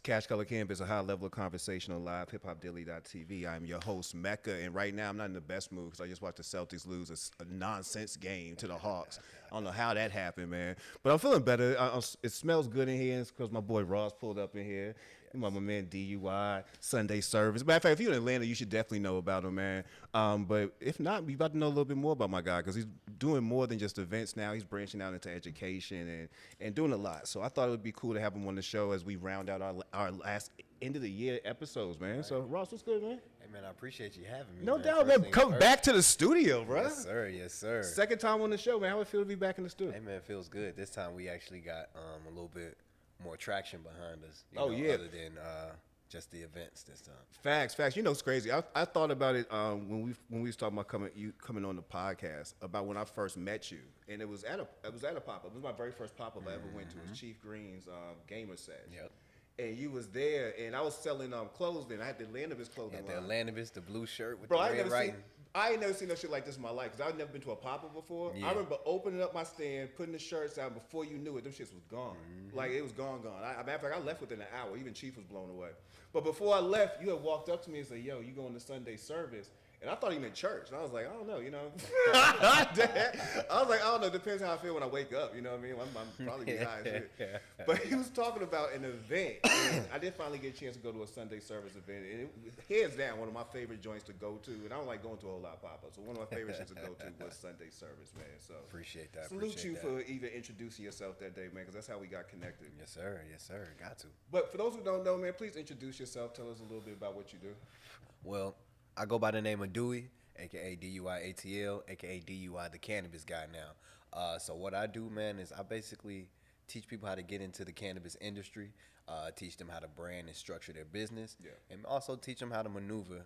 It's CashColorCannabis, a high level of conversation on LiveHipHopDaily.tv. I'm your host, Mecca, and right now I'm not in the best mood because I just watched the Celtics lose a nonsense game to the Hawks. I don't know how that happened, man. But I'm feeling better. It smells good in here. It's because my boy Ross pulled up in here. My man DUI, Sunday service. Matter of fact, if you're in Atlanta, you should definitely know about him, man. But if not, we about to know a little bit more about my guy because he's doing more than just events now. He's branching out into education and doing a lot. So I thought it would be cool to have him on the show as we round out our last end of the year episodes, man. Right. So Ross, what's good, man? Hey, man, I appreciate you having me. No doubt, man. Come back to the studio, bro. Yes, sir. Yes, sir. Second time on the show, man. How it feel to be back in the studio? Hey, man, it feels good. This time we actually got a little bit more traction behind us. Yeah. Other than just the events this time. Facts. You know, it's crazy. I thought about it when we was talking about coming on the podcast about when I first met you, and it was at a pop up. It was my very first pop up I ever went to. It was Chief Green's gamer sesh. Yep. And you was there, and I was selling clothes then. I had the Landibus clothing line. The Landibus, the blue shirt with the red writing. I ain't never seen no shit like this in my life because I've never been to a pop-up before. Yeah. I remember opening up my stand, putting the shirts out. Before you knew it, them shits was gone. Like, it was gone. Matter of fact, I left within an hour. Even Chief was blown away. But before I left, you had walked up to me and said, yo, you going to Sunday service? And I thought he meant church. And I was like, I don't know, you know. I was like, I don't know. Depends how I feel when I wake up. You know what I mean? I'm probably be high as shit. But he was talking about an event. And I did finally get a chance to go to a Sunday service event. And it was, hands down, one of my favorite joints to go to. And I don't like going to a whole lot of pop-ups. So one of my favorite shits to go to was Sunday service, man. So appreciate that. Salute you for even introducing yourself that day, man, because that's how we got connected. Yes, sir. Yes, sir. Got to. But for those who don't know, man, please introduce yourself. Tell us a little bit about what you do. Well, I go by the name of Dewey, a.k.a. DUI ATL, a.k.a. DUI the Cannabis Guy now. So what I do, man, is I basically teach people how to get into the cannabis industry, teach them how to brand and structure their business, and also teach them how to maneuver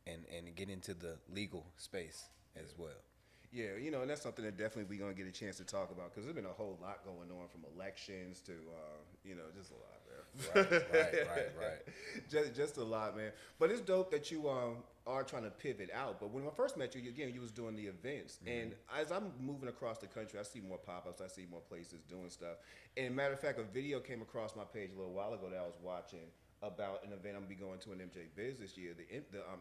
and get into the legal space as well. Yeah, you know, and that's something that definitely we're going to get a chance to talk about because there's been a whole lot going on from elections to, you know, just a lot, man. Right. Just a lot, man. But it's dope that you are trying to pivot out. But when I first met you, again, you was doing the events. And as I'm moving across the country, I see more pop-ups. I see more places doing stuff. And matter of fact, a video came across my page a little while ago that I was watching about an event I'm gonna be going to in MJ Biz this year, the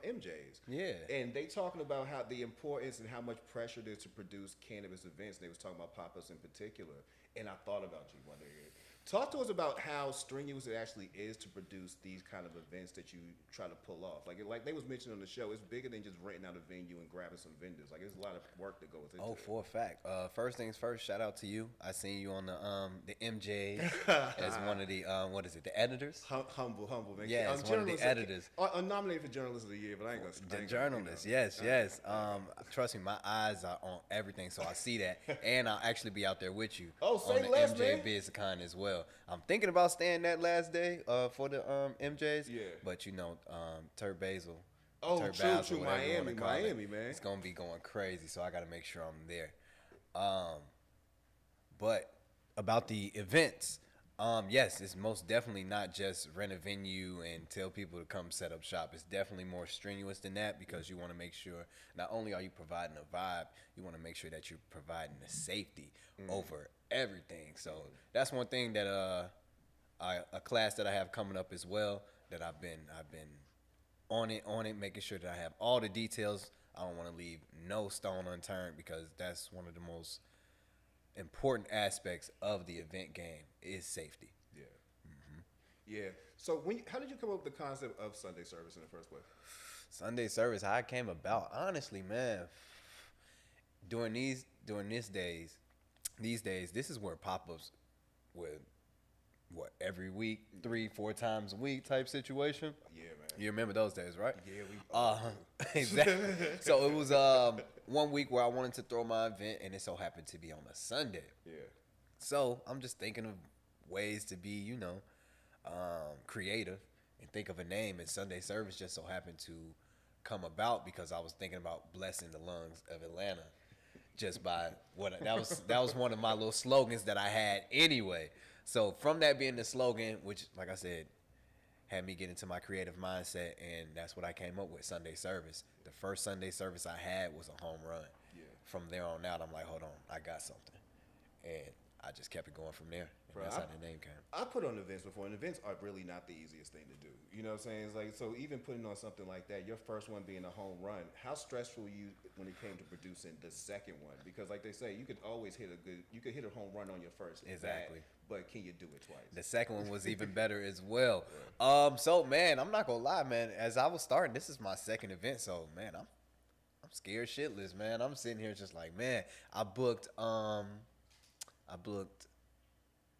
MJs. Yeah. And they talking about how the importance and how much pressure there is to produce cannabis events. And they was talking about pop-ups in particular. And I thought about you one day. Talk to us about how strenuous it actually is to produce these kind of events that you try to pull off. Like they was mentioning on the show, it's bigger than just renting out a venue and grabbing some vendors. Like there's a lot of work that goes into it. Oh, for a fact. First things first, shout out to you. I seen you on the MJ as one of the the editors. Humble, man. Yeah, as one of the editors. I'm nominated for Journalist of the Year, but I ain't gonna. The journalist, yes. Trust me, my eyes are on everything, so I see that, and I'll actually be out there with you. Oh, say on the less, MJ man. BizCon as well. I'm thinking about staying that last day for the MJs. Yeah. But you know, Turb Basil. Oh, Turb true. Miami, man. It's gonna be going crazy, so I got to make sure I'm there. But about the events, yes, it's most definitely not just rent a venue and tell people to come set up shop. It's definitely more strenuous than that because you want to make sure not only are you providing a vibe, you want to make sure that you're providing the safety over everything. So that's one thing that a class that I have coming up as well that I've been on it, making sure that I have all the details. I don't want to leave no stone unturned because that's one of the most important aspects of the event game is safety. Yeah. So how did you come up with the concept of Sunday service in the first place? Sunday service, how it came about, honestly, man. These days, this is where pop-ups with every week, 3-4 times a week type situation. Yeah, man. You remember those days, right? Yeah, exactly. So it was 1 week where I wanted to throw my event, and it so happened to be on a Sunday. Yeah. So I'm just thinking of ways to be, you know, creative and think of a name, and Sunday service just so happened to come about because I was thinking about blessing the lungs of Atlanta. Just by that was one of my little slogans that I had anyway. So from that being the slogan, which like I said, had me get into my creative mindset, and that's what I came up with, Sunday service. The first Sunday service I had was a home run. Yeah. From there on out, I'm like, hold on, I got something. And I just kept it going from there. And Bro, that's how the name came. I put on events before, and events are really not the easiest thing to do. You know what I'm saying? It's like, so even putting on something like that, your first one being a home run, how stressful were you when it came to producing the second one? Because like they say, you could always hit a home run on your first. Exactly. But can you do it twice? The second one was even better as well. So man, I'm not gonna lie, man. As I was starting, this is my second event, so man, I'm scared shitless, man. I'm sitting here just like, man, I booked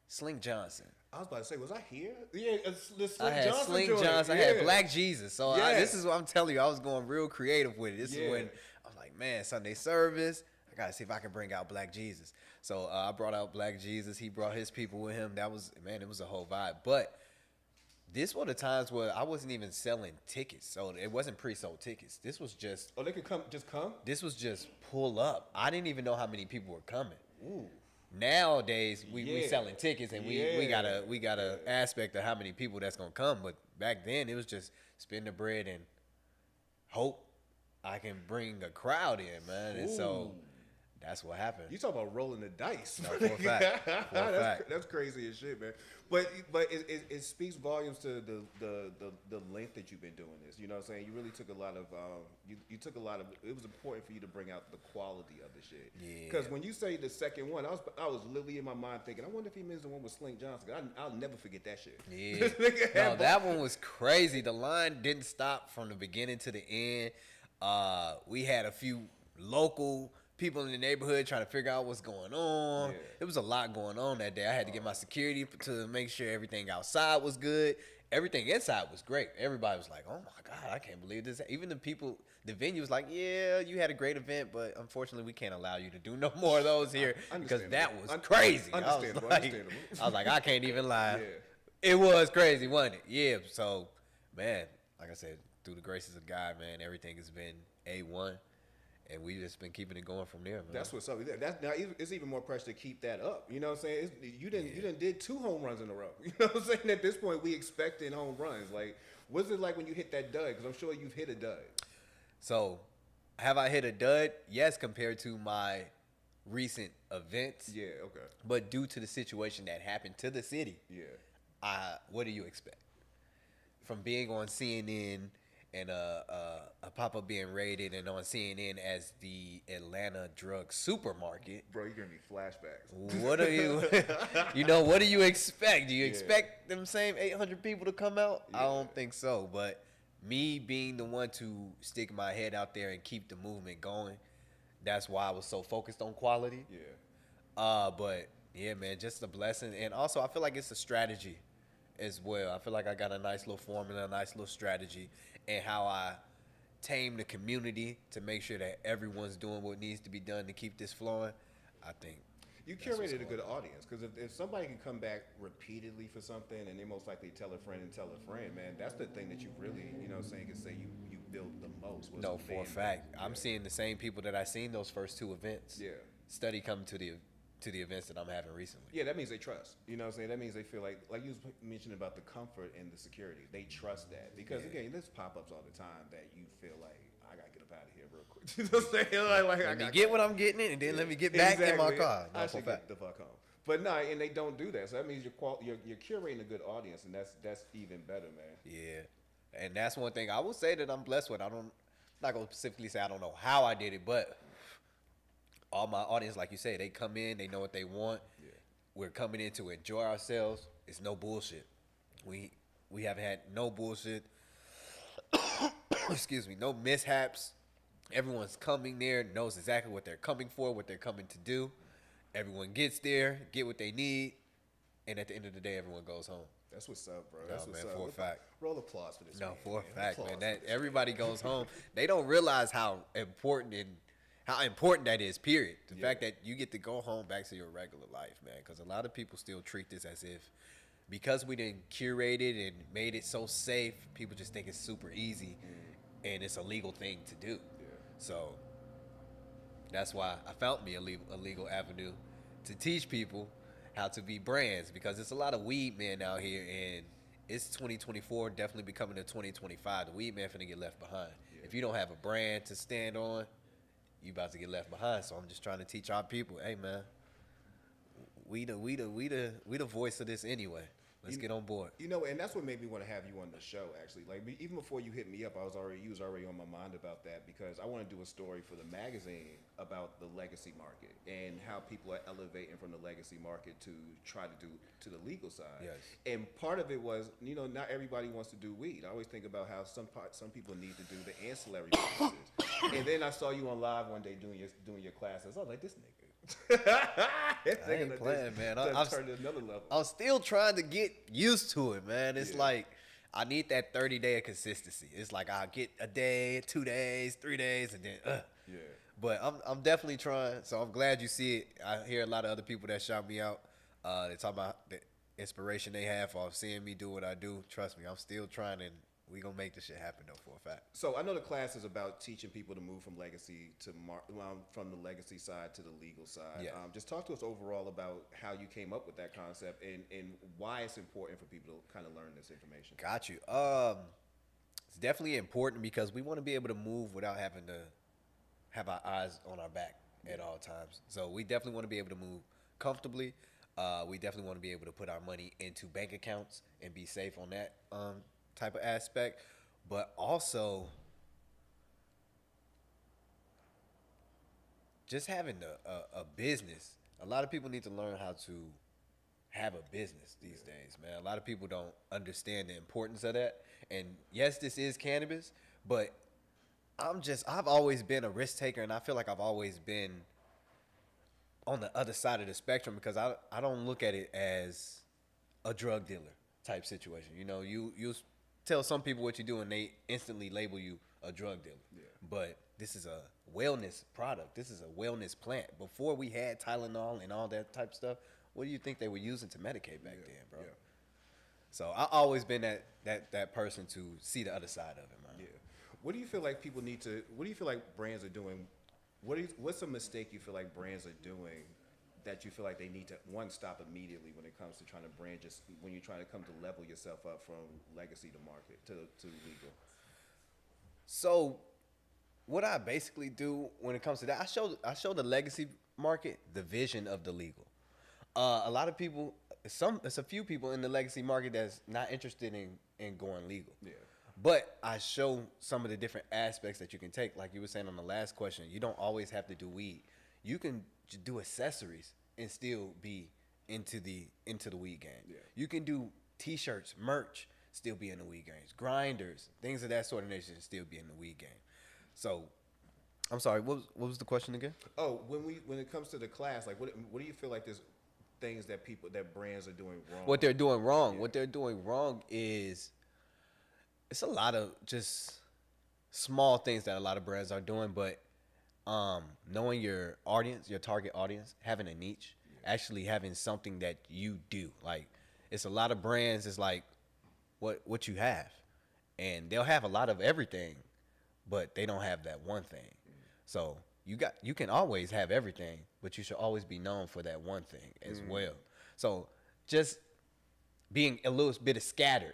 Sling Johnson. I was about to say, was I here? Yeah, the Sling I had Johnson Sling joint. Johnson. Yeah. I had Black Jesus. So Yeah. this is what I'm telling you. I was going real creative with it. This Yeah. is when I was like, man, Sunday service. I gotta see if I can bring out Black Jesus. So I brought out Black Jesus. He brought his people with him. That was, man, it was a whole vibe. But this were the times where I wasn't even selling tickets. So it wasn't pre-sold tickets. This was just, Oh, they could come? this was just pull up. I didn't even know how many people were coming. Ooh. Nowadays we Yeah. selling tickets and we got a aspect of how many people that's gonna come. But back then it was just spend the bread and hope I can bring a crowd in, man. And so that's what happened. You talk about rolling the dice. No, for a fact. For a fact. That's crazy as shit, man. But it speaks volumes to the length that you've been doing this. You know what I'm saying? You really took a lot of you took a lot of. It was important for you to bring out the quality of the shit. Yeah. Because when you say the second one, I was literally in my mind thinking, I wonder if he means the one with Slink Johnson. I'll never forget that shit. Yeah. No, that one was crazy. The line didn't stop from the beginning to the end. We had a few local people in the neighborhood trying to figure out what's going on. Yeah. It was a lot going on that day. I had to get my security to make sure everything outside was good. Everything inside was great. Everybody was like, oh my God, I can't believe this. Even the people, the venue was like, yeah, you had a great event, but unfortunately we can't allow you to do no more of those here because that was crazy. Understandable. I was like, I can't even lie. Yeah. It was crazy, wasn't it? Yeah. So, man, like I said, through the graces of God, man, everything has been A1. And we just been keeping it going from there, man. That's what's up. Now it's even more pressure to keep that up. You know what I'm saying? You didn't did 2 home runs in a row. You know what I'm saying? At this point, we expecting home runs. Like, what's it like when you hit that dud? Because I'm sure you've hit a dud. So, have I hit a dud? Yes, compared to my recent events. Yeah. Okay. But due to the situation that happened to the city, what do you expect? From being on CNN and a pop-up being rated and on CNN as the Atlanta drug supermarket. Bro, you're giving me flashbacks. What are you, what do you expect? Do you expect them same 800 people to come out? I don't think so. But me being the one to stick my head out there and keep the movement going, that's why I was so focused on quality. Yeah. But yeah, man, just a blessing. And also, I feel like it's a strategy as well. I feel like I got a nice little formula, a nice little strategy, and how I tame the community to make sure that everyone's doing what needs to be done to keep this flowing. I think you curated a good audience, because if somebody can come back repeatedly for something and they most likely tell a friend and tell a friend, man, that's the thing that you really, can say you built the most. No, for a fact. I'm seeing the same people that I seen those first 2 events. Yeah. Study coming to the events that I'm having recently. Yeah, that means they trust. You know what I'm saying? That means they feel like you mentioned about the comfort and the security. They trust that. Because, again, there's pop-ups all the time that you feel like, I got to get up out of here real quick. You know what I'm saying? Like, let me get what I'm getting in, and then let me get back in my car. I should get the fuck home. But no, and they don't do that. So that means you're curating a good audience, and that's even better, man. Yeah. And that's one thing I will say that I'm blessed with. I'm not going to specifically say I don't know how I did it, but all my audience, like you say, they come in, they know what they want. Yeah. We're coming in to enjoy ourselves. It's no bullshit. We haven't had no bullshit. Excuse me, no mishaps. Everyone's coming there, knows exactly what they're coming for, what they're coming to do. Everyone gets there, get what they need, and at the end of the day, everyone goes home. That's what's up, bro. That's what's up. For a fact. Roll applause for this. No, man. for a fact, man. That everybody goes home. They don't realize how important that is, period. The fact that you get to go home back to your regular life, man. Because a lot of people still treat this as if, because we didn't curate it and made it so safe, people just think it's super easy and it's a legal thing to do. Yeah. So that's why I found me a legal avenue to teach people how to be brands, because there's a lot of weed men out here, and it's 2024, definitely becoming a 2025. The weed man finna get left behind. Yeah. If you don't have a brand to stand on, you about to get left behind. So I'm just trying to teach our people, hey man, we the voice of this anyway. Let's get on board. You know, and that's what made me want to have you on the show. Actually, like even before you hit me up, you was already on my mind about that because I want to do a story for the magazine about the legacy market and how people are elevating from the legacy market to try to do to the legal side. Yes. And part of it was, you know, not everybody wants to do weed. I always think about how some people need to do the ancillary businesses. And then I saw you on live one day doing your classes. I was like, this nigga. I ain't playing, man. I'm still trying to get used to it, man. It's like I need that 30-day of consistency. It's like I'll get a day, 2 days, 3 days, and then yeah. But I'm definitely trying. So I'm glad you see it. I hear a lot of other people that shout me out. They talk about the inspiration they have of seeing me do what I do. Trust me, I'm still trying, and we gonna make this shit happen though for a fact. So I know the class is about teaching people to move from legacy to from the legacy side to the legal side. Yeah. Just talk to us overall about how you came up with that concept and why it's important for people to kind of learn this information. Got you. It's definitely important because we want to be able to move without having to have our eyes on our back at all times. So we definitely want to be able to move comfortably. We definitely want to be able to put our money into bank accounts and be safe on that type of aspect, but also just having a business. A lot of people need to learn how to have a business these days, man. A lot of people don't understand the importance of that. And yes, this is cannabis, but I've always been a risk taker, and I feel like I've always been on the other side of the spectrum because I don't look at it as a drug dealer type situation. You know, you tell some people what you do and they instantly label you a drug dealer. Yeah. But this is a wellness product. This is a wellness plant. Before we had Tylenol and all that type of stuff, what do you think they were using to medicate back then, bro? Yeah. So I've always been that person to see the other side of it, man. Yeah. What do you feel like people need to, what do you feel like brands are doing? What's a mistake you feel like brands are doing that you feel like they need to, one, stop immediately when it comes to trying to brand, just when you're trying to come to level yourself up from legacy to market to legal? So what I basically do when it comes to that, I show the legacy market the vision of the legal. A lot of people, it's a few people in the legacy market that's not interested in going legal. Yeah. But I show some of the different aspects that you can take. Like you were saying on the last question, you don't always have to do weed. You can do accessories and still be into the weed game. Yeah. You can do T-shirts, merch, still be in the weed games. Grinders, things of that sort of nature, still be in the weed game. So, I'm sorry. What was the question again? Oh, when it comes to the class, like what do you feel like there's things that brands are doing wrong? What they're doing wrong. Yeah. What they're doing wrong is it's a lot of just small things that a lot of brands are doing, but knowing your audience, your target audience, having a niche, actually having something that you do. Like, it's a lot of brands, it's like what you have. And they'll have a lot of everything, but they don't have that one thing. So you can always have everything, but you should always be known for that one thing as well. So just being a little bit scattered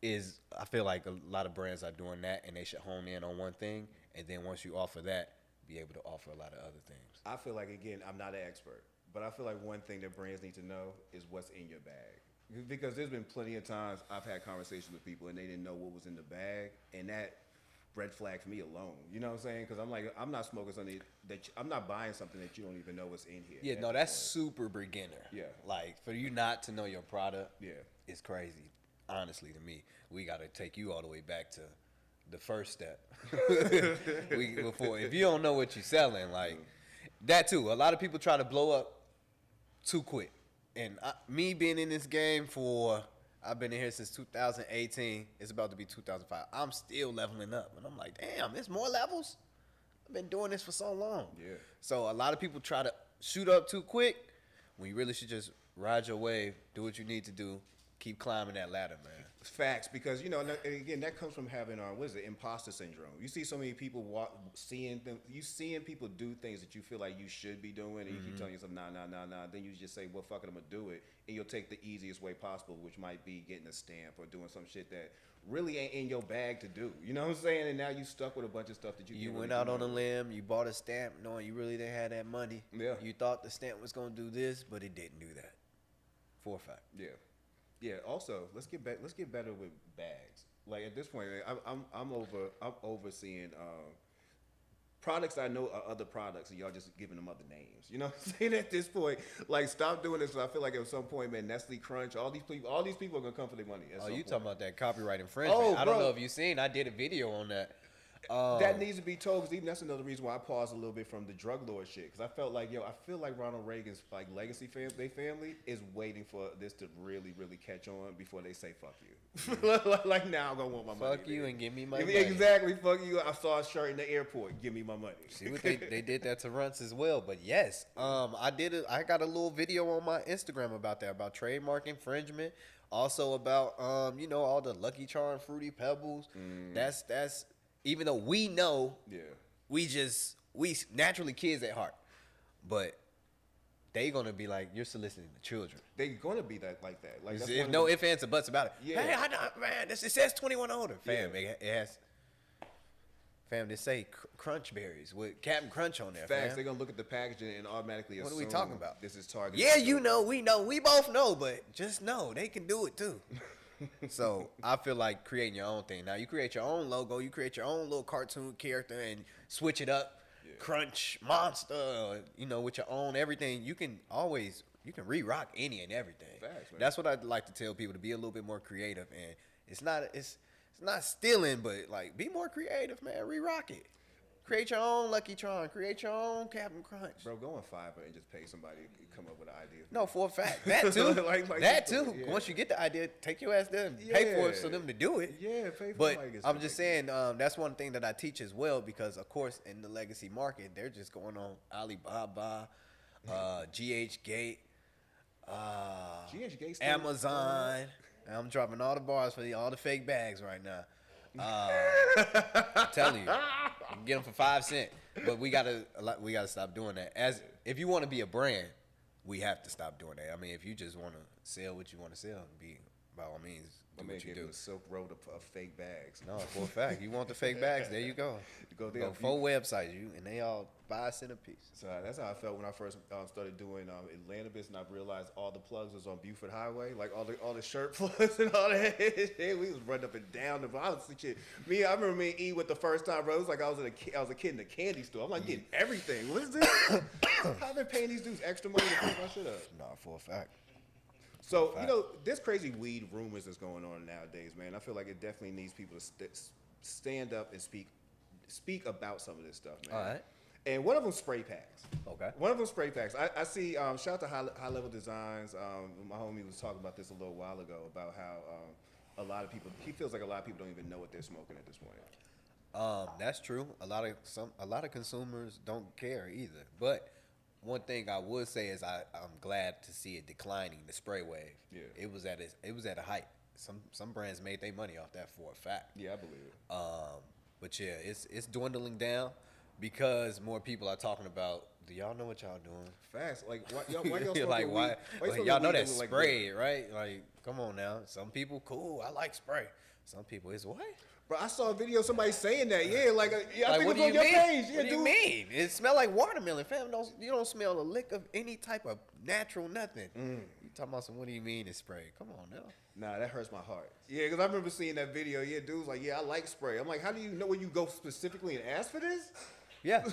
is, I feel like a lot of brands are doing that, and they should hone in on one thing, and then once you offer that, be able to offer a lot of other things. I feel like, again, I'm not an expert, but I feel like one thing that brands need to know is what's in your bag. Because there's been plenty of times I've had conversations with people and they didn't know what was in the bag, and that red flag for me alone. You know what I'm saying? Because I'm like, I'm not smoking something I'm not buying something that you don't even know what's in here. Yeah, no, that's super beginner. Yeah. Like, for you not to know your product, yeah, it's crazy. Honestly, to me, we got to take you all the way back to the first step. If you don't know what you're selling, like that too. A lot of people try to blow up too quick. And me being in this game I've been in here since 2018. It's about to be 2005. I'm still leveling up. And I'm like, damn, there's more levels? I've been doing this for so long. Yeah. So a lot of people try to shoot up too quick when you really should just ride your wave, do what you need to do, keep climbing that ladder, man. Facts, because and again, that comes from having what is it, imposter syndrome. You see so many people seeing people do things that you feel like you should be doing, and you keep telling yourself, nah. Then you just say, well, fuck it, I'm gonna do it, and you'll take the easiest way possible, which might be getting a stamp or doing some shit that really ain't in your bag to do. You know what I'm saying? And now you stuck with a bunch of stuff that you went out on a limb. You bought a stamp, knowing you really didn't have that money. Yeah. You thought the stamp was gonna do this, but it didn't do that. For a fact. Yeah. Yeah. Also, let's get better with bags. Like at this point, I'm overseeing products I know are other products, and y'all just giving them other names. You know what I'm saying? At this point, like, stop doing this. I feel like at some point, man, Nestle Crunch, all these people are gonna come for their money. You talking about that copyright infringement? I don't know if you've seen. I did a video on that. That needs to be told, because even that's another reason why I paused a little bit from the drug lord shit, because I felt like, I feel like Ronald Reagan's like legacy family is waiting for this to really, really catch on before they say fuck you. Like, now I'm gonna want my money. Fuck you and give me my money. Exactly, fuck you. I saw a shirt in the airport. Give me my money. See what they did that to Runts as well. But yes, I got a little video on my Instagram about that, about trademark infringement. Also about all the Lucky Charm, Fruity Pebbles. That's even though we know, we naturally kids at heart, but they gonna be like, you're soliciting the children. They gonna be like that. Like, that's no ifs, ands, or buts about it. Yeah. Hey, man, it says 21 older. Fam, it has. Fam, they say Crunch Berries with Captain Crunch on there. Facts. Fam. They're gonna look at the packaging and automatically assume. What are we talking about? This is targeted. Yeah, we know, we both know, but just know they can do it too. So I feel like creating your own thing. Now you create your own logo, you create your own little cartoon character and switch it up. Yeah. Crunch Monster, with your own everything. You can re-rock any and everything. Facts, man. That's what I'd like to tell people, to be a little bit more creative. And it's not stealing, but like, be more creative, man. Re-rock it. Create your own Lucky Charm. Create your own Captain Crunch. Bro, go on Fiverr and just pay somebody to come up with an idea. No, for a fact. That too. That too. Yeah. Once you get the idea, take your ass there and pay for it for them to do it. Yeah, pay for it. But I'm just saying, that's one thing that I teach as well, because, of course, in the legacy market, they're just going on Alibaba, GH Gate, Amazon. I'm dropping all the bars for all the fake bags right now. I'm telling you, you can get them for 5 cents, but we gotta stop doing that. If you want to be a brand, we have to stop doing that. I mean, if you just want to sell what you want to sell, by all means, do what you do. A silk road of fake bags. No, for a fact, you want the fake bags? There you go. Go there. 4 websites, and they all 5 cents a piece. So that's how I felt when I first started doing Atlanta, and I realized all the plugs was on Buford Highway, like all the shirt plugs and all that shit. We was running up and down the violence and shit. I remember me and E with the first time, bro. It was like I was a kid in a candy store. I'm like getting everything. What is this? I've been paying these dudes extra money to pick my shit up. Nah, for a fact. So, there's crazy weed rumors that's going on nowadays, man. I feel like it definitely needs people to stand up and speak about some of this stuff, man. All right. And one of them spray packs. Okay. One of them spray packs. I see, shout out to High Level Designs. My homie was talking about this a little while ago, about how he feels like a lot of people don't even know what they're smoking at this point. That's true. A lot of consumers don't care either. But one thing I would say is I'm glad to see it declining, the spray wave. Yeah. It was at a height. Some brands made their money off that for a fact. Yeah, I believe it. But yeah, it's dwindling down because more people are talking about, do y'all know what y'all doing? Fast. Like, why y'all smoking like, why? Like, y'all know that spray, right? Like, come on now. Some people, cool, I like spray. Some people, it's what? Bro, I saw a video of somebody saying that. Yeah, I think what it was on your page. Yeah, what do you mean? It smell like watermelon, fam. You don't smell a lick of any type of natural nothing. You talking about what do you mean it's spray? Come on now. Nah, that hurts my heart. Yeah, because I remember seeing that video. Yeah, dude's like, yeah, I like spray. I'm like, how do you know when you go specifically and ask for this? Yeah.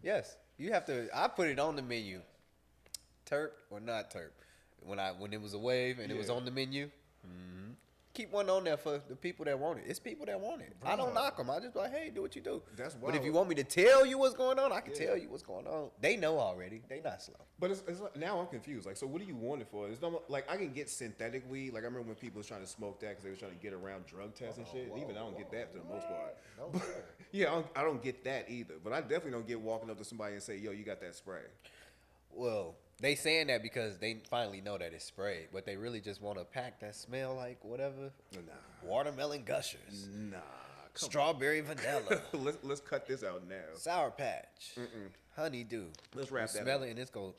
Yes. You have to. I put it on the menu. Terp or not terp. When it was a wave and it was on the menu. Mm-hmm. Keep one on there for the people that want it. It's people that want it. Bro. I don't knock them. I just be like, hey, do what you do. That's wild. But if you want me to tell you what's going on, I can tell you what's going on. They know already. They not slow. But it's like, now I'm confused. Like, so what do you want it for? It's not like I can get synthetic weed. Like I remember when people was trying to smoke that because they was trying to get around drug tests and shit. Even I don't get that for the most part. No, yeah, I don't get that either. But I definitely don't get walking up to somebody and say, yo, you got that spray. Well, They saying that because they finally know that it's sprayed, but they really just want a pack that smell like whatever. Nah. Watermelon gushers. Nah. Strawberry vanilla. let's cut this out now. Sour Patch. Honeydew. Let's wrap that smell up. it and it's go,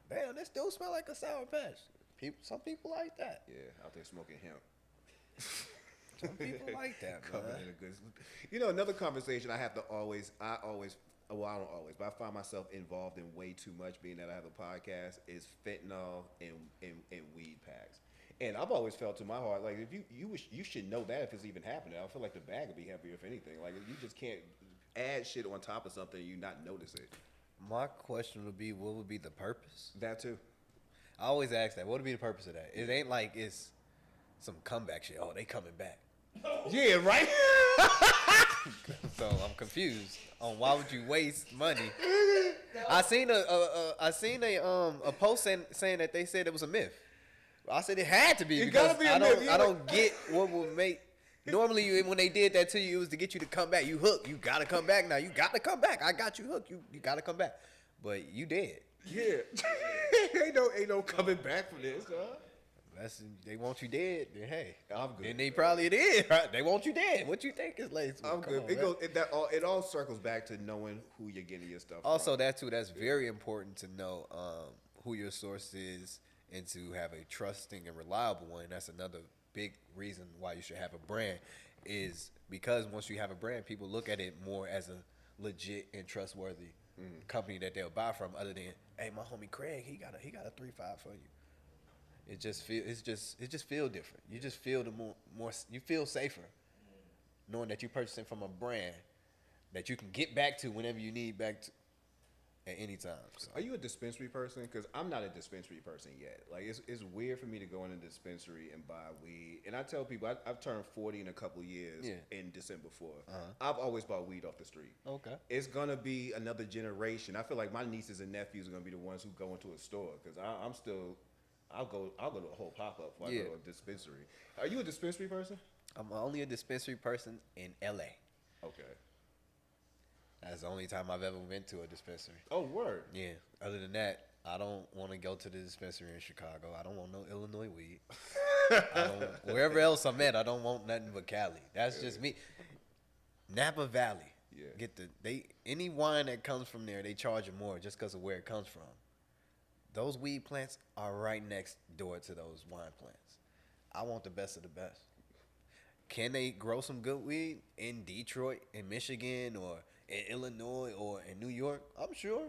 damn, this still smell like a Sour Patch. Some people like that. Yeah, out there smoking hemp. Some people like that, man. In a good, you know, another conversation I have to always, well, I don't always, but I find myself involved in way too much, being that I have a podcast, is fentanyl and weed packs. And I've always felt to my heart, like, if you should know that if it's even happening. I feel like the bag would be happier if anything. Like, you just can't add shit on top of something and you not notice it. My question would be, what would be the purpose? That too. I always ask that. What would be the purpose of that? It ain't like it's some comeback shit. Oh, they coming back. Yeah, right? So I'm confused on why would you waste money. I seen a post saying that they said it was a myth. I said it had to be It because gotta be a myth. I don't get what would make. Normally, when they did that to you, it was to get you to come back. You hooked. You gotta come back now. You gotta come back. I got you hooked. You gotta come back. But you dead. Yeah. ain't no coming back from this, huh? They want you dead. Then hey, I'm good. And they probably did. Right? They want you dead. What you think is laced? I'm good. It all circles back to knowing who you're getting your stuff Also, from. that's very important to know who your source is and to have a trusting and reliable one. That's another big reason why you should have a brand, is because once you have a brand, people look at it more as a legit and trustworthy company that they'll buy from, other than, hey, my homie Craig, he got a 3-5 for you. It just feel different. You just feel more you feel safer knowing that you're purchasing from a brand that you can get back to whenever you need back to at any time. So. Are you a dispensary person? Because I'm not a dispensary person yet. Like, it's weird for me to go in a dispensary and buy weed. And I tell people, I've turned 40 in a couple of years in December 4th. I've always bought weed off the street. Okay. It's going to be another generation. I feel like my nieces and nephews are going to be the ones who go into a store. Because I'm still... I'll go to a whole pop-up before I go to a dispensary. Are you a dispensary person? I'm only a dispensary person in LA. Okay. That's the only time I've ever been to a dispensary. Oh, word. Yeah. Other than that, I don't want to go to the dispensary in Chicago. I don't want no Illinois weed. Wherever else I'm at, I don't want nothing but Cali. That's just me. Napa Valley. Yeah. Any wine that comes from there, they charge you more just because of where it comes from. Those weed plants are right next door to those wine plants. I want the best of the best. Can they grow some good weed in Detroit, in Michigan, or in Illinois, or in New York? I'm sure.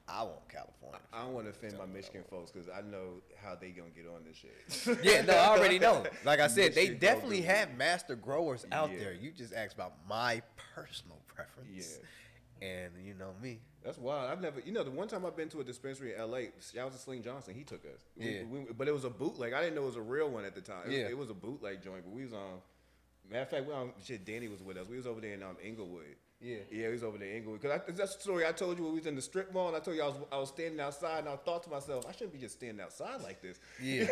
I want California. I don't want to offend my Michigan folks because I know how they going to get on this shit. Yeah, no, I already know. Like I said, they definitely have master growers out there. You just asked about my personal preference. Yeah. And you know me. That's wild. I've never, the one time I've been to a dispensary in LA, shout out to Sling Johnson, he took us. But it was a bootleg. I didn't know it was a real one at the time. It was a bootleg joint, but we was on, matter of fact, Danny was with us. We was over there in Inglewood. Yeah, he was over there in Inglewood. Because that's the story I told you when we was in the strip mall, and I told you I was standing outside, and I thought to myself, I shouldn't be just standing outside like this. Yeah.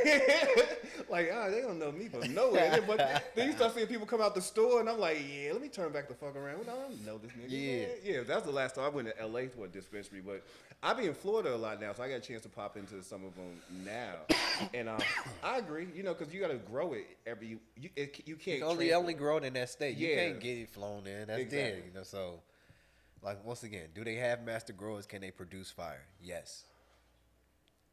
Like, they don't know me from nowhere. But then you start seeing people come out the store, and I'm like, yeah, let me turn back the fuck around. I don't know this nigga. Yeah, that was the last time I went to LA to a dispensary. But I be in Florida a lot now, so I got a chance to pop into some of them now. And I agree, because you got to grow it you can't. It's only grown in that state. You can't get it flown in. That's dead. So, like, once again, do they have master growers? Can they produce fire? Yes.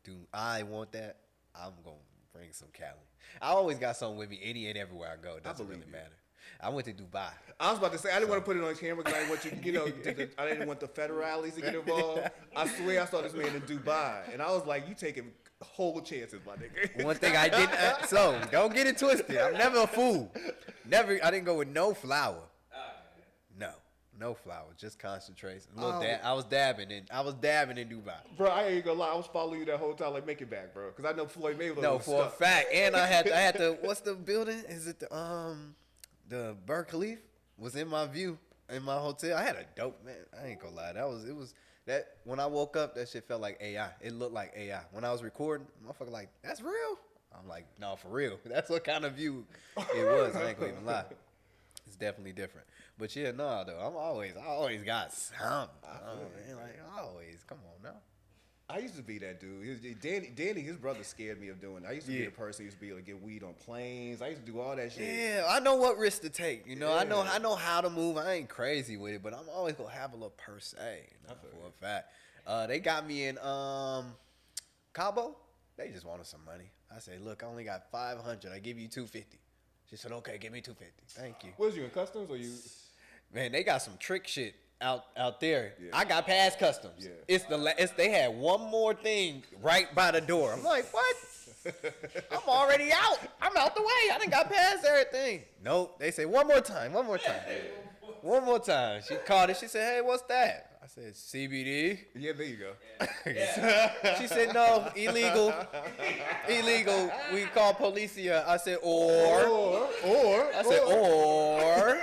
Do I want that? I'm going to bring some Cali. I always got something with me any and everywhere I go. It doesn't really matter. I went to Dubai. I was about to say, I didn't want to put it on camera because I didn't want you, I didn't want the federales to get involved. I swear I saw this man in Dubai, and I was like, you taking whole chances, my nigga. One thing I didn't, so don't get it twisted. I'm never a fool. I didn't go with no flour. No flour, just concentrates. I was dabbing in Dubai. Bro, I ain't gonna lie, I was following you that whole time, like, make it back, bro, because I know Floyd Mayweather. No, for a fact, and I had to. What's the building? Is it the Burj Khalifa was in my view in my hotel. I had a dope, man. I ain't gonna lie, it was that when I woke up, that shit felt like AI. It looked like AI. When I was recording, motherfucker, like, that's real. I'm like, no, for real. That's what kind of view it was. I ain't gonna even lie. It's definitely different. But yeah, no, though. I always got something. Come on now. I used to be that dude. Danny, his brother scared me of doing it. I used to be the person who used to be able to get weed on planes. I used to do all that shit. Yeah, I know what risk to take. You know, I know how to move. I ain't crazy with it, but I'm always gonna have a little per se. You know, for a fact. They got me in Cabo. They just wanted some money. I said, look, I only got 500. I give you 250. She said, okay, give me 250. Thank you. Was you in customs or you? Man, they got some trick shit out there. Yeah. I got past customs. Yeah. They had one more thing right by the door. I'm like, what? I'm already out. I'm out the way. I done got past everything. Nope. They say one more time. One more time. She called it. She said, hey, what's that? I said, CBD. Yeah, there you go. She said, no, illegal. We call policia. I said, or. I said, or.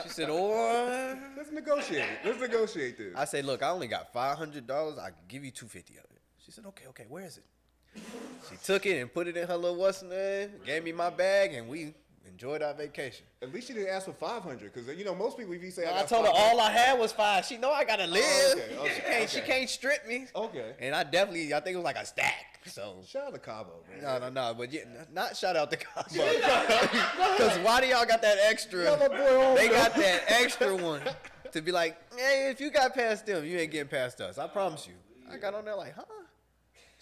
She said, or. Let's negotiate this. I said, look, I only got $500. I can give you $250 of it. She said, okay, where is it? She took it and put it in her little what's name, gave me my bag, and we enjoyed our vacation. At least she didn't ask for 500, because most people, if you say I told her all I had was 5. She know I gotta live. Okay. She can't strip me. Okay. And I think it was like a stack. So shout out to Cabo, man. No, but not shout out to Cabo. Because why do y'all got that extra? They got that extra one to be like, hey, if you got past them, you ain't getting past us. I promise you. I got on there like, huh?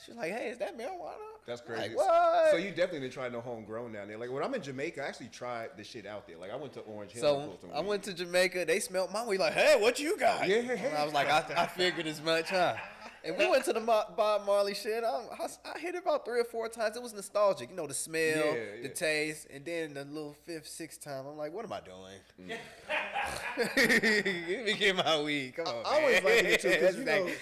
She's like, hey, is that marijuana? That's crazy. Like, what? So you definitely didn't try no homegrown down there. Like when I'm in Jamaica, I actually tried the shit out there. Like I went to Orange Hill. So I went to Jamaica. They smelled my weed like, hey, what you got? Yeah. And I was like, I figured as much, huh? And we went to the Bob Marley shit. I hit it about 3 or 4 times. It was nostalgic, the smell, the taste, and then the little 5th, 6th time, I'm like, what am I doing? Let me get my weed. Come on, I always like it too, because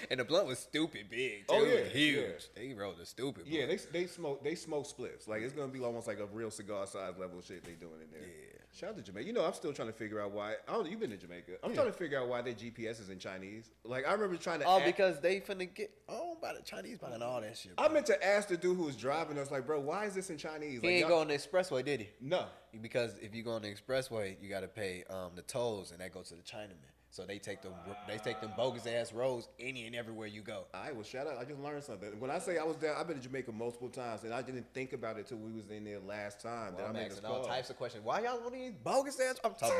and the blunt was stupid big too. Oh yeah, it was huge. Yeah. They rolled a stupid. Yeah, they smoke spliffs. Like it's gonna be almost like a real cigar size level shit they doing in there. Yeah. Shout out to Jamaica. I'm still trying to figure out why. You've been to Jamaica. I'm trying to figure out why their GPS is in Chinese. Like I remember trying to. Because they finna get by the Chinese buying all that shit. Bro. I meant to ask the dude who was driving us, like, bro, why is this in Chinese? He ain't go on the expressway, did he? No. Because if you go on the expressway, you got to pay the tolls, and that goes to the Chinaman. So they take them bogus ass roads any and everywhere you go. Shout out. I just learned something. When I say I was down, I've been to Jamaica multiple times, and I didn't think about it till we was in there last time. Well, I'm asking all types of questions. Why y'all on these bogus ass? I'm talking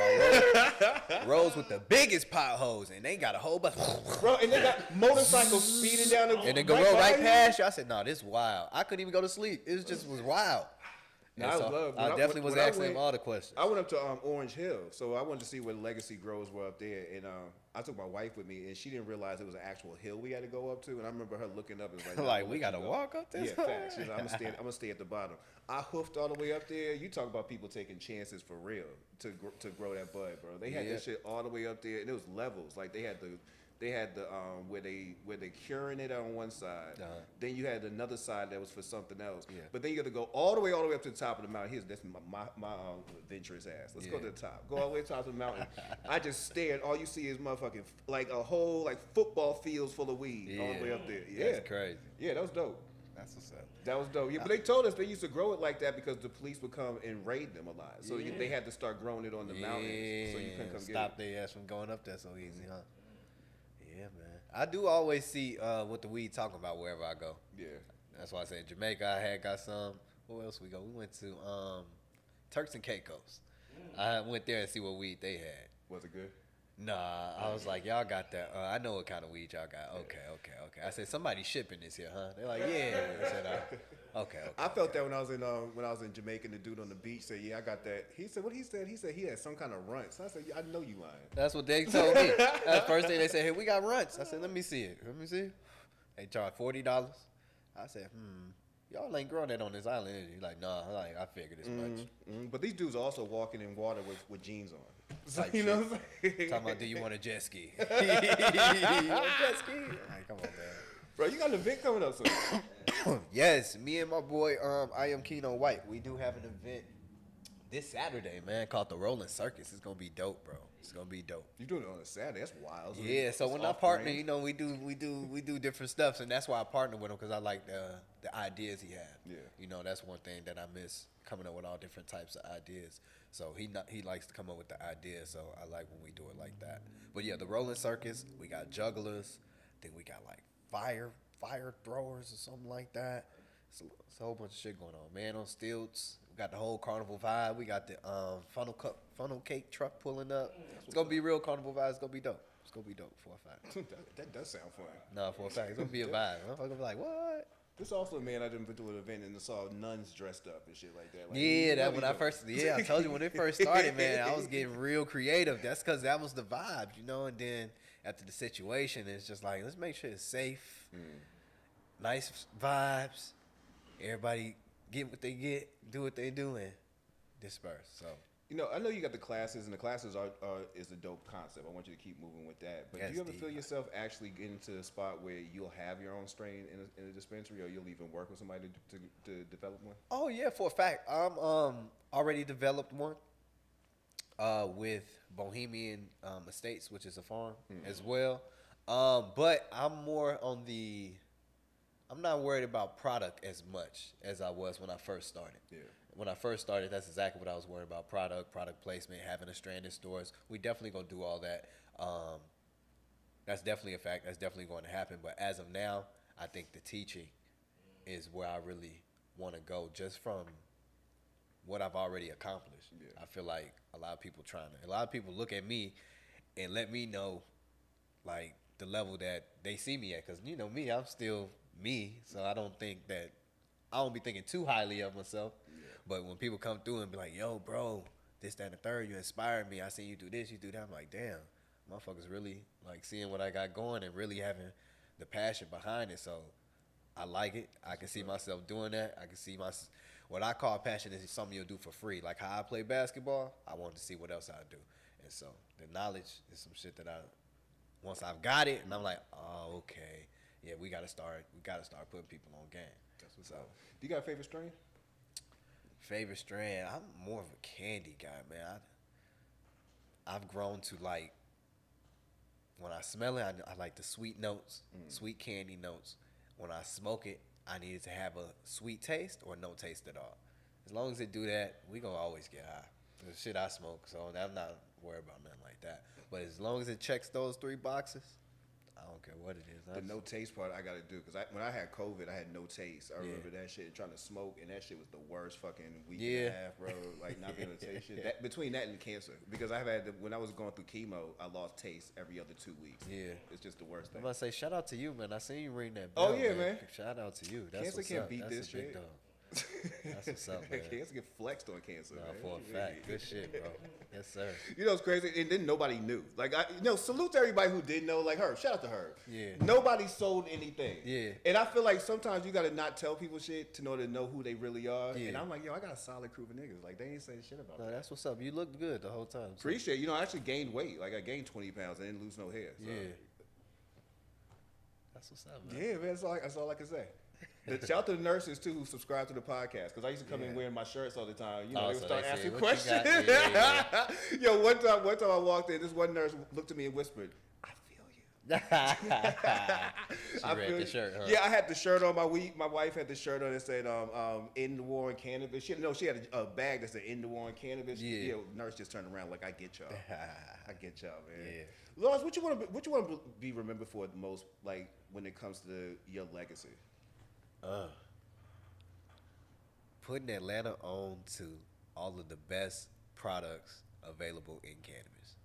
about roads with the biggest potholes, and they got a whole bunch. Bro, and they got motorcycles speeding down the and they go right past you. I said, no, this is wild. I couldn't even go to sleep. It was wild. I definitely was asking them all the questions. I went up to Orange Hill, so I wanted to see where the legacy grows were up there, and I took my wife with me, and she didn't realize it was an actual hill we had to go up to, and I remember her looking up and was like, like we gotta walk up this. Yeah, facts. She's like, I'm gonna stay at the bottom. I hoofed all the way up there. You talk about people taking chances for real to grow that bud, bro. They had that shit all the way up there, and it was levels. Like they had the where they curing it on one side. Then you had another side that was for something else. Yeah. But then you got to go all the way up to the top of the mountain. That's my adventurous ass. Let's go to the top. Go all the way to the top of the mountain. I just stared. All you see is motherfucking like a whole football fields full of weed all the way up there. Yeah, that's crazy. Yeah, that was dope. That's what's up. That was dope. Yeah, but they told us they used to grow it like that because the police would come and raid them a lot. So they had to start growing it on the mountains. So you couldn't come stop their ass from going up there so easy, huh? Yeah, man. I do always see what the weed talking about wherever I go. Yeah. That's why I say Jamaica, I got some. Where else we go? We went to Turks and Caicos. I went there and see what weed they had. Was it good? Nah, I was like, y'all got that. I know what kind of weed y'all got. Okay. I said, somebody shipping this here, huh? They're like, yeah. I said, okay. I felt that when I was in Jamaica, and the dude on the beach said, yeah, I got that. He said, what he said? He said he had some kind of runts. I said, yeah, I know you lying. That's what they told me. That's the first thing they said, hey, we got runts. I said, let me see it. Let me see. They charged $40. I said, y'all ain't growing that on this island, is you? Like, nah, I figured as much. But these dudes are also walking in water with jeans on. So, you know what I'm saying? Talking about, do you want a jet ski? You want a jet ski? Like, come on, man. Bro, you got an event coming up soon. Yes, me and my boy, I Am Keen on White. We do have an event this Saturday, man, called the Rolling Circus. It's gonna be dope, bro. It's gonna be dope. You doing it on a Saturday? That's wild. Yeah. So when I partner, we do different stuff, and that's why I partner with him because I like the ideas he had. Yeah. That's one thing that I miss, coming up with all different types of ideas. So he likes to come up with the ideas. So I like when we do it like that. But yeah, the Rolling Circus. We got jugglers. Then we got like fire throwers or something like that. It's a whole bunch of shit going on. Man on stilts. We got the whole carnival vibe. We got the funnel cake truck pulling up. It's gonna be real carnival vibe. It's gonna be dope. It's gonna be dope for a fact. that does sound fun. No, for a fact, it's gonna be a vibe. I'm gonna be like, what? This also, man, I didn't been to an event and saw nuns dressed up and shit like that. Like, Yeah, that when I first, I told you when it first started, man, I was getting real creative. That's because that was the vibe, you know. And then after the situation, it's just like, let's make sure it's safe, nice vibes. Everybody get what they get, do what they do, and disperse. So. You know, I know you got the classes, and the classes is a dope concept. I want you to keep moving with that. But do you ever feel yourself actually getting to a spot where you'll have your own strain in a dispensary, or you'll even work with somebody to develop one? Oh yeah, for a fact. I'm already developed one with Bohemian Estates, which is a farm as well. But I'm more on the. I'm not worried about product as much as I was when I first started. Yeah. When I first started, that's exactly what I was worried about: product placement, having a strand in stores. We definitely gonna do all that. That's definitely a fact. That's definitely going to happen. But as of now, I think the teaching is where I really want to go, just from what I've already accomplished. Yeah. I feel like a lot of people look at me and let me know, like, the level that they see me at. Because, you know, me, I'm still me. So I don't be thinking too highly of myself. Yeah. But when people come through and be like, yo, bro, this, that, and the third, you inspired me. I seen you do this, you do that. I'm like, damn, motherfuckers really, like, seeing what I got going and really having the passion behind it. So I like it. I can see myself doing that. I can see what I call passion is something you'll do for free. Like how I play basketball, I wanted to see what else I do. And so the knowledge is some shit that once I've got it, and I'm like, oh, okay. Yeah, we gotta start putting people on game. That's what's up. Do you got a favorite strain? Favorite strand? I'm more of a candy guy, man. I've grown to like, when I smell it, I like the sweet notes, sweet candy notes. When I smoke it, I need it to have a sweet taste or no taste at all. As long as it do that, we gonna always get high. The shit I smoke, so I'm not worried about nothing like that. But as long as it checks those 3 boxes, I don't care what it is. The no taste part I gotta do, because when I had COVID, I had no taste. I remember that shit, trying to smoke, and that shit was the worst fucking week and a half, bro. Like, not being able to taste shit. Between that and cancer, because when I was going through chemo, I lost taste every other 2 weeks. Yeah, it's just the worst thing. I'm gonna say shout out to you, man. I seen you ring that bell. Oh yeah, man. Shout out to you. That's cancer can't beat this shit. Dog. That's what's up, man. Cancer get flexed on cancer, man. For a fact. Good shit, bro. Yes, sir. You know, it's crazy. And then nobody knew. Like, salute to everybody who did know. Like, Herb. Shout out to Herb. Yeah. Nobody sold anything. Yeah. And I feel like sometimes you got to not tell people shit to know who they really are. Yeah. And I'm like, yo, I got a solid crew of niggas. Like, they ain't saying shit about that. That's what's up. You looked good the whole time. So. Appreciate it. You know, I actually gained weight. Like, I gained 20 pounds. I didn't lose no hair. So. Yeah. That's what's up, man. Yeah, man. That's all I can say. Shout out to the nurses too who subscribe to the podcast, because I used to come in wearing my shirts all the time. You know, they would start asking questions. Yo, one time I walked in, this one nurse looked at me and whispered, "I feel you." She read the shirt, huh? Yeah, I had the shirt on. My wife had the shirt on that said "In the War on Cannabis." She had a bag that said "In the War on Cannabis." Yeah, nurse just turned around like, "I get y'all. I get y'all, man." Yeah. Lawrence, what you want to be remembered for the most, like when it comes to your legacy? Putting Atlanta on to all of the best products available in cannabis.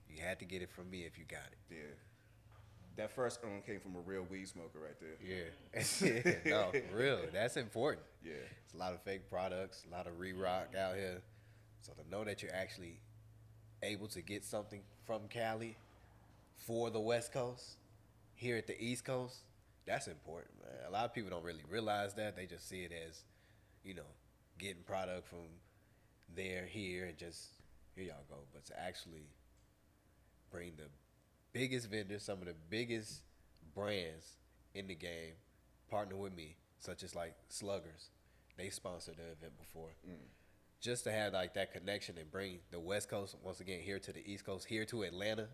You had to get it from me if you got it. Yeah. That first came from a real weed smoker right there. Yeah. No, for real. That's important. Yeah. It's a lot of fake products, a lot of re-rock out here. So to know that you're actually able to get something from Cali for the West Coast, here at the East Coast, that's important, man. A lot of people don't really realize that. They just see it as, getting product from there, here, and just, here y'all go. But to actually bring the biggest vendors, some of the biggest brands in the game, partner with me, such as like Sluggers. They sponsored the event before. Just to have like that connection and bring the West Coast, once again, here to the East Coast, here to Atlanta,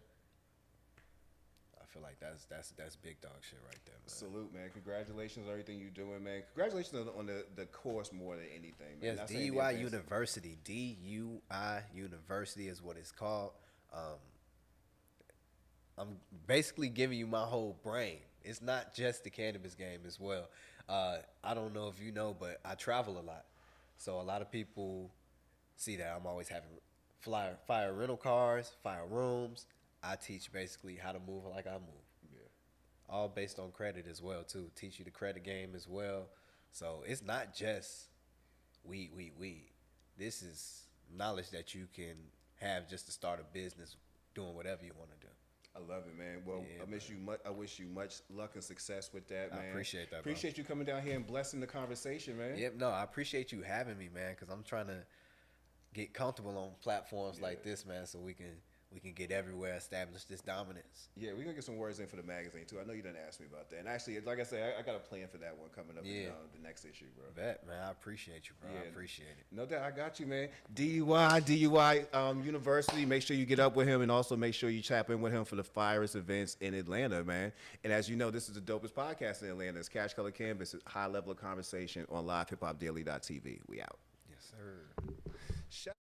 I feel like that's big dog shit right there, man. Salute, man. Congratulations on everything you're doing, man. Congratulations on the course more than anything, man. Yes, DUI University. DUI University is what it's called. I'm basically giving you my whole brain. It's not just the cannabis game as well. I don't know if you know, but I travel a lot. So a lot of people see that I'm always having fire rental cars, fire rooms. I teach basically how to move like I move. Yeah. All based on credit as well too. Teach you the credit game as well. So it's not just weed. This is knowledge that you can have just to start a business doing whatever you want to do. I love it, man. Well, Yeah, I wish you much luck and success with that, man. I appreciate that, Appreciate you coming down here and blessing the conversation, man. Yep, no, I appreciate you having me, man, because I'm trying to get comfortable on platforms like this, man, so we can get everywhere, establish this dominance. Yeah, we're gonna get some words in for the magazine too. I know you didn't ask me about that. And actually, like I said, I got a plan for that one coming up in the next issue, bro. Bet, man, I appreciate you, bro. Yeah, I appreciate it. No doubt, I got you, man. DUI University. Make sure you get up with him, and also make sure you tap in with him for the Fires events in Atlanta, man. And as you know, this is the dopest podcast in Atlanta. It's Cash Color Canvas, high level of conversation on LiveHipHopDaily.tv. We out. Yes, sir.